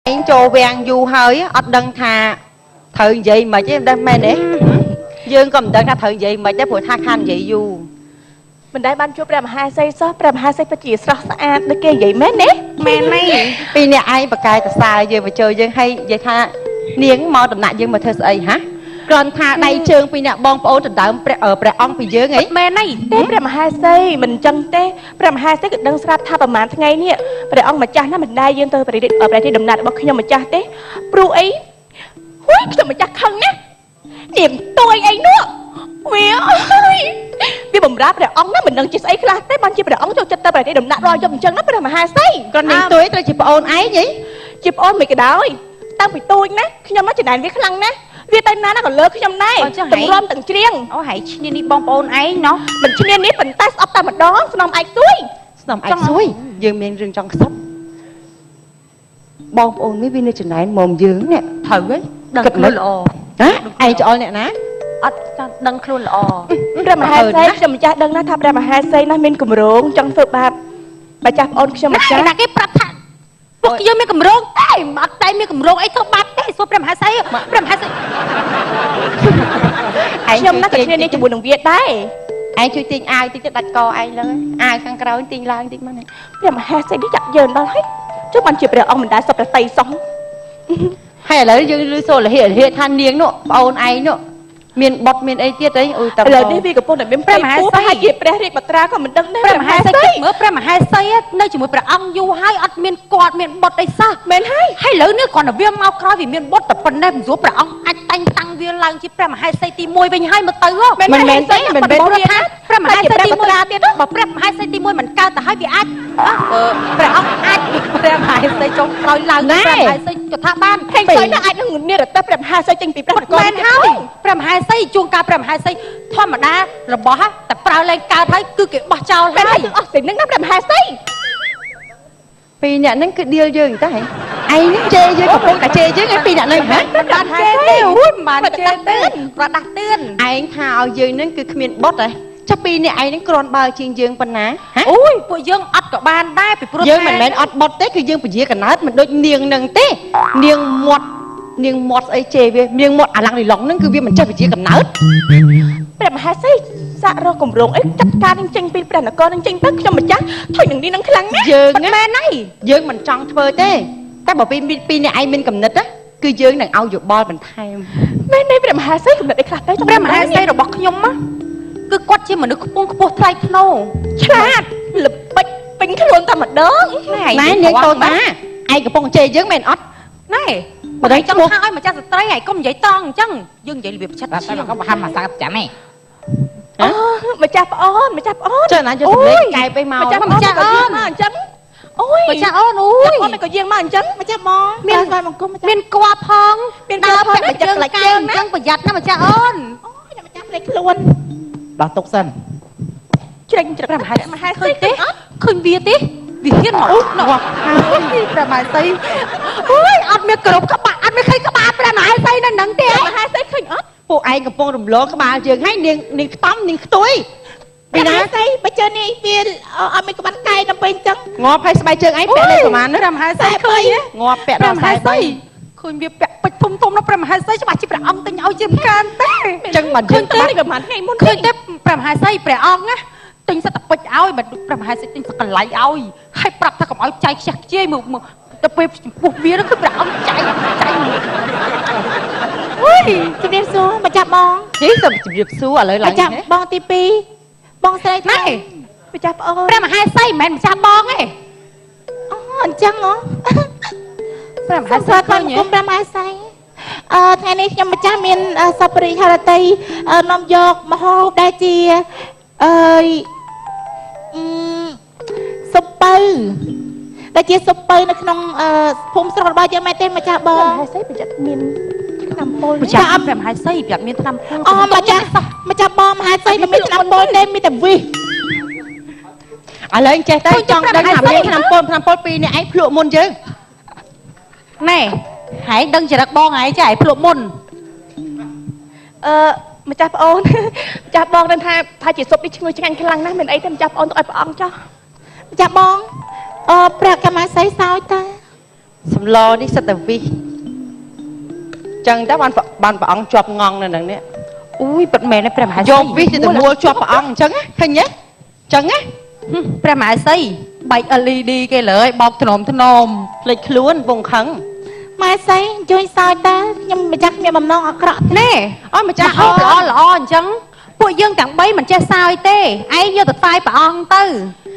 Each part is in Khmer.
anh cho vàng du hơi á đăng thà thời gì mà chứ đang mày đấy dương còn đăng thà thời gì mà chứ buổi tha khan vậy du mìnhได้ban chúaประมาณ2 giâyประมาณ2 giây ปัจจุบันสะอาดได้เกี่ยใหญ่แม่เนี่ยแม่ไม่ปีนี้ไอ้ปากกายแต่สายdương mà chơi dương hay vậy tha niếng mò tầm nặng dương mà thưa ấy hả còn thà đầy trườngปีนี้บองโป้ถึงดาวประองปีdương ấy แม่นี่เต้ประมาณ2 giây mình chânเต้ประมาณ2 giâyก็ดังสลับท่าประมาณทั้งไงเนี่ยประองมาจ้านะmìnhได้dương tớiประเทศดำน้ำบอกขยมมาจ้าเต้ปลุกấyหุ้ยขยมมาจ้าคังเนี่ยđiểm tôi ấy nữa vì ơi vì bầm ráp để ống nó mình đang chỉ ấy class tới ban chỉ để ống cho chân ta để đầm nặng rồi cho mình chân nó phải mà 2 giây còn mình tuổi tôi chỉ ôn ấy nhỉ chỉ ôn mấy cái đó ơi tao bị tôi nè khi nhom nó chỉ đàn viết khăn nè viết tay nó còn lớn khi nhom này từng rom từng chiêng hãy chia đi bong ôn ấy nó mình chia đi mình tay ấp ta mà đó xong ai suối dương miền rừng trong sấp bong ôn mấy viên này trên này mồm dương nè thử ấy đừng luôn lò á ai cho nè ná đừng luôn lò ប្រមាណ 2 giâyខ្ញុំម្ចាស់ដឹងណាថាប្រមាណ 2 giâyណាមានគម្រោងចង់ធ្វើបាបម្ចាស់ប្អូនខ្ញុំម្ចាស់ ណាគេប្រាប់ថាពួកយើងមានគម្រោងតែអត់តែមានគម្រោងអីធ្វើបាបទេសួរប្រមាណ 2 giâyប្រមាណ 2 giây ខ្ញុំណាក៏ឈ្នះនេះជាមួយនឹងវាដែរ aiជួយទាញអាវតិចទៅដាច់កឯងលើអាវខាងក្រោយទាញឡើងតិចមកនេះ ប្រមាណ 2 giâyនេះចាក់យើងដល់ហើយចុះបានជាព្រះអង្គមិនដែលសពប្រតិសោះ hay là dương lưu số là hiện than niếng nọ ôn ấy nọ miền bọt miền ấy tiết đấy ôi tầm lời đi vì cái phone này bên phải phú hai dịp ra đi bật ra còn mình đứng đấyประมาณ 2 giây mớiประมาณ 2 giây nơi chỉ mộtព្រះអង្គយូរហើយអត់មានគាត់មានបត់អីសោះមែនហើយលើនេះគាត់ទៅវាមកក្រោយវាមានបត់តែប៉ុណ្ណេះមិនស្រួលព្រះអង្គអាចតែងតាំងវាឡើងជាព្រះមហាសីទី1វិញហើយមកទៅមិនមែនទេមិនមែនថា ព្រះមហាសីទី1ទៀតបើព្រះមហាសីទី1មិនកើតទៅហើយវាអាចព្រះអង្គអាចព្រះមហាសីចុងក្រោយឡើងព្រះមហាសីចថាបានហេតុតែអាចនឹងមានរត់ទៅព្រះមហាសីចេញពីព្រះនគរមែនហើយព្រះមហាសីជួងការព្រះមហាសីធម្មតារបស់តែប្រើលែងកើតហើយគឺគេបោះចោលហើយអស់สิ่งហ្នឹងណាព្រះមហាសី ពីអ្នកហ្នឹងគឺ deal យើងតែឯងហ្នឹងជេរយើងកំពុងតែជេរយើងឯងពីអ្នកហ្នឹងហ៎បានជេរទេអូយមិនបានជេរទេគាត់ដាស់តឿនឯងថាឲ្យយើងហ្នឹងគឺគ្មានបត់ហ៎ចាប់ពីអ្នកឯងហ្នឹងគ្រាន់បើជាងយើងប៉ុណ្ណាហ៎អូយពួកយើងអត់ក៏បានដែរពីព្រោះយើងមិនមែនអត់បត់ទេគឺយើងពជាកណើតមិនដូចនាងហ្នឹងទេនាងមាត់ស្អីជេរវានាងមាត់អាឡងលីឡុងហ្នឹងគឺវាមិនចេះពជាកណើតព្រះមហាសីសាក់រកគម្រោងអីចាត់ការនឹងចេញពីព្រះនគរនឹងចេញទៅខ្ញុំម្ចាស់ថុយនឹងនេះនឹងខ្លាំងណាស់យើងមែនហើយយើងមិនចង់ធ្វើទេតែបើពីអ្នកឯងមានកំណត់ណាគឺយើងនឹងឲ្យយោបល់បន្ថែមមែនទេព្រះមហាសីកំណត់អីខ្លះទៅព្រះមហាសីរបស់ខ្ញុំគឺគាត់ជាមនុស្សខ្ពង់ខ្ពស់ថ្លៃថ្នូរឆ្លាតល្បិចពេញខ្លួនតែម្ដងណែនាងតូតាឯងកំពុងជេរយើងមែនអត់ណែបើឯងចង់ថាឲ្យម្ចាស់ស្ត្រីឯងកុំនិយាយតង់អញ្ចឹងយើងនិយាយរបៀបឆាត់តែក៏បហាមអាសាចាំហ៎អូម្ចាស់ប្អូនចុះណាយកសម្លេងកែបឯមកម្ចាស់អូនមកអញ្ចឹងអូយម្ចាស់អូនអូយអូនក៏យាងមកអញ្ចឹងម្ចាស់បងមានស្វាយបង្គំមានគួផងមានដើរផងម្ចាស់ខ្លាចជើងអញ្ចឹងប្រយ័ត្នណាម្ចាស់អូនអូយម្ចាស់ភ្លេចខ្លួនដល់ទុកសិនជ្រេញជ្រឹកមហាសីទេឃើញវាទេវាហ៊ានមកហើយព្រះមហាសីអូយអត់មានគ្រប់ក្បាលអត់មានឃើញក្បាលព្រះមហាសីនៅនឹងទេមហាសីឃើញអត់ពួកឯងកំពុងរំលងក្បាលយើងហើយនាងខ្តំនាងខ្ទួយពីណាស្អីបើជើនេះវាអត់មានក្បាត់កែទៅពេញចឹងងាប់ហើយស្បែកជើងឯងពាក់លេខប្រហែលព្រះមហាសីឃើញងាប់ពាក់ដល់43ឃើញវាពាក់ពេជ្រធំណាព្រះមហាសីច្បាស់ជាព្រះអង្គទិញឲ្យជាប្រការទេអញ្ចឹងមិនឃើញទេប្រហែលថ្ងៃមុនឃើញទេព្រះមហាសីព្រះអង្គណាទិញសិតតែពេជ្រឲ្យមិនដូចព្រះមហាសីទិញសកលៃឲ្យហើយប្រាប់ថាកុំឲ្យចៃខ្ជះខ្ជាយមកទៅពេលចំពោះវាគឺព្រះអង្គចៃអូយជំរាបសួរម្ចាស់បងនេះសូមជំរាបសួរឥឡូវឡើងម្ចាស់បងទី2បងស្រីម៉ែម្ចាស់ប្អូនព្រះមហាសីមិនមែនម្ចាស់បងទេអូអញ្ចឹងហ៎ព្រះមហាសីឃើញគុំព្រះមហាសីថ្ងៃនេះខ្ញុំម្ចាស់មានសពរិហរតីនាំយកមហោបដែលជាសុពៅដែលជាសុពៅនៅក្នុងភូមិស្រុករបស់យើងមែនទេម្ចាស់បងមហាសីប្រយ័ត្នមានថ្នាំពុលម្ចាស់ព្រះមហាសីប្រយ័ត្នមានថ្នាំពុលអូម្ចាស់បងមហាសីមិនមានថ្នាំពុលទេមានតែវិសឥឡូវចេះទៅចង់ដឹងថាមានថ្នាំពុលពីរអ្នកឯងភ្លក់មុនយើងណែហើយដឹងចរិតបងឯងចាឯងភ្លក់មុនម្ចាស់ប្អូនម្ចាស់បងដឹងថាជាស៊ុបនេះឈ្ងុយឆ្ងាញ់ខ្លាំងណាស់មិនអីទេម្ចាស់ប្អូនទៅឲ្យព្រះអង្គចោះម្ចាស់បងព្រះកម្មាសីសោយតា សម្លនេះសិតតែវិសចឹងតែបានព្រះអង្គជាប់ងងនៅនឹងនេះ អូយពិតមែនទេព្រះមហាសី យកវិសទៅមួលជាប់ព្រះអង្គអញ្ចឹងឃើញទេចឹងណា ព្រះមហាសីបែក LED គេលើយបោកធ្នមធ្នម ភ្លេចខ្លួនវងខឹង ម៉ែស្អីជួយសើចតើខ្ញុំម្ចាស់មានបំណងអាក្រក់ ណែ អូម្ចាស់ ហូបល្អអញ្ចឹងពួកយើងទាំង3មិនចេះសើចទេឯងយកទៅថ្វាយព្រះអង្គទៅ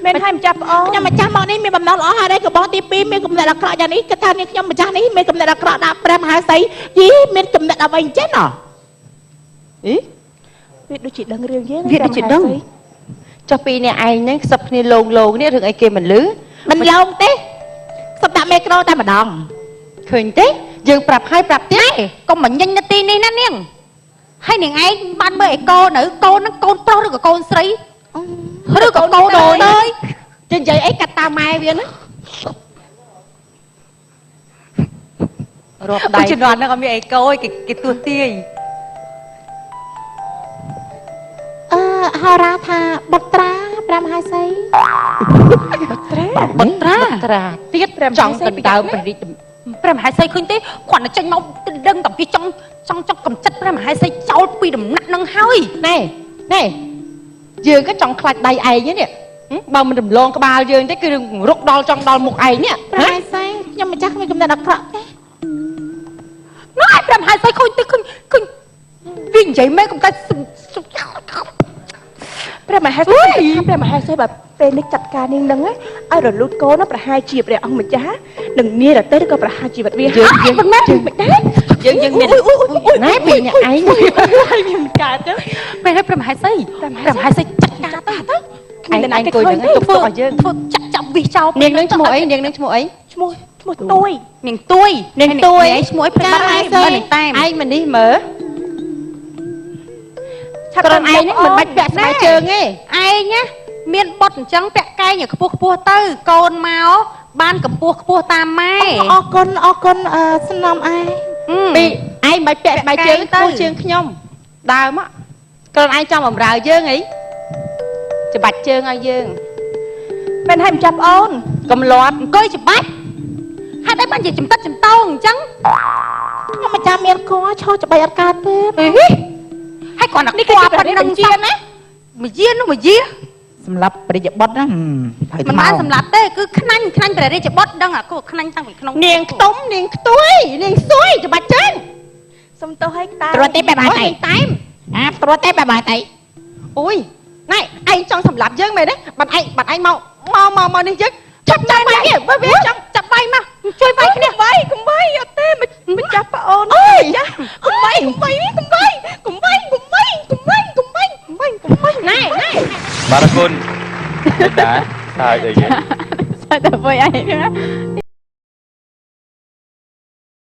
មែនហើយម្ចាស់ប្អូនខ្ញុំម្ចាស់មកនេះមានបំណងល្អហើយដែរកបងទី2មានកំណត់អាក្រក់យ៉ាងនេះគិតថានេះខ្ញុំម្ចាស់នេះមានកំណត់អាក្រក់ដាក់ព្រះមហាសីយីមានកំណត់អ្វីអញ្ចឹងហ៎ អី វាដូចជាដឹងរឿងយើង វាដូចជាដឹង ចុះពីអ្នកឯងហ្នឹងខ្សឹបគ្នាលងនេះរឿងអីគេមិនលឺ មិនឡងទេសុំដាក់មេក្រូតែម្ដង ឃើញទេយើងប្រាប់ហើយប្រាប់ទៀត កុំមកញញនៅទីនេះណានាងហើយនាងឯងបានមើលអីកូននៅកូនហ្នឹងកូនប្រុសឬក៏កូនស្រីឬក៏កូនដូនហើយ ចេះនិយាយអីកាត់តាមម៉ែវាណារាប់ដៃ ជំនាន់ហ្នឹងអត់មានអីកូនគេទួទាយ ហោរាថាបុត្រាព្រះមហាសីបុត្រា បុត្រា ត្រាទៀតចង់ដណ្ដើមព្រះរាជ ព្រះមហាសីឃើញទេគាត់តែចេញមកដឹងតែពីចង់កំចិត្តព្រះមហាសីចោលពីដំណាក់ហ្នឹងហើយ ណែយើងក៏ចង់ខ្លាច់ដៃឯងនេះបើមិនរំលងក្បាលយើងទេគឺរុកដល់ចង់ដល់មុខឯងនេះ ព្រះមហាសីខ្ញុំម្ចាស់គ្មានកំណត់អាក្រក់ទេ នោះឯងព្រះមហាសីឃើញទេឃើញវានិយាយមែនកុំតែ ព្រះមហាសីព្រះមហាសីបើពេលនេះចាត់ការនាងនឹងឲ្យរលូតកូនប្រហែលជាព្រះអង្គម្ចាស់នឹងមានរទេឬក៏ប្រហែលជីវិតវាយើងមិនមែនមិនដែរ យើងមានណែពីអ្នកឯង ហើយមានកើតទៅ ពេលឲ្យព្រះមហាសីព្រះមហាសីចាត់ការទៅ ឯងអង្គុយនឹងទុកឲ្យយើង ធ្វើចាក់វិសចោល នាងនឹងឈ្មោះអីនាងនឹងឈ្មោះអី ឈ្មោះទួយ នាងទួយ នាងទួយ ឯងឈ្មោះឲ្យព្រះមហាសីមិនតែ ឯងមកនេះមើលក្រុមឯងនេះមិនបាច់ពាក់ស្បែកជើងទេ ឯងណាមានបុតអញ្ចឹងពាក់កែងឲ្យខ្ពស់ទៅកូនមកបានកម្ពស់ខ្ពស់តាមម៉ែ អរគុណស្នំឯង ពីឯងមិនបាច់ពាក់ស្បែកជើងទៅជើងខ្ញុំដើមក្រុមឯងចង់បំរើយើងអីច្បាច់ជើងឲ្យយើង មែនហើយម្ចាស់ប្អូន កំលាត់ អង្គុយច្បាច់ហេតុអីបានជាចំតិតចំតោងអញ្ចឹង ខ្ញុំម្ចាស់មានគួរឈរច្បាច់អត់កើតទេ ហើយគាត់នេះគេប៉ុណ្្នឹងជាណាមួយយានោះមួយយា សម្រាប់ព្រះរាជបុត្រហ្នឹងហើយ មិនបានសម្រាប់ទេគឺខ្នាញ់ព្រះរាជបុត្រដឹងអាគូខ្នាញ់តាំងពីក្នុង នាងខ្ទុំនាងខ្ទួយនាងសួយច្បាច់ជើង សុំទោសឲ្យតា ត្រួតទេបែបហើយ តែម ត្រួតទេបែបហើយ អូយណែឯងចង់សម្លាប់យើងមែនទេបាត់ឯងមកនេះយើងចាប់វាចង់ចាប់វាយមកជួយវាយគ្នា កុំវាយអត់ទេម្ចាស់ប្អូន អូយ ចាកុំវាយណែ បាទអរគុណតែសើចអីគេ តែទៅវាយឯង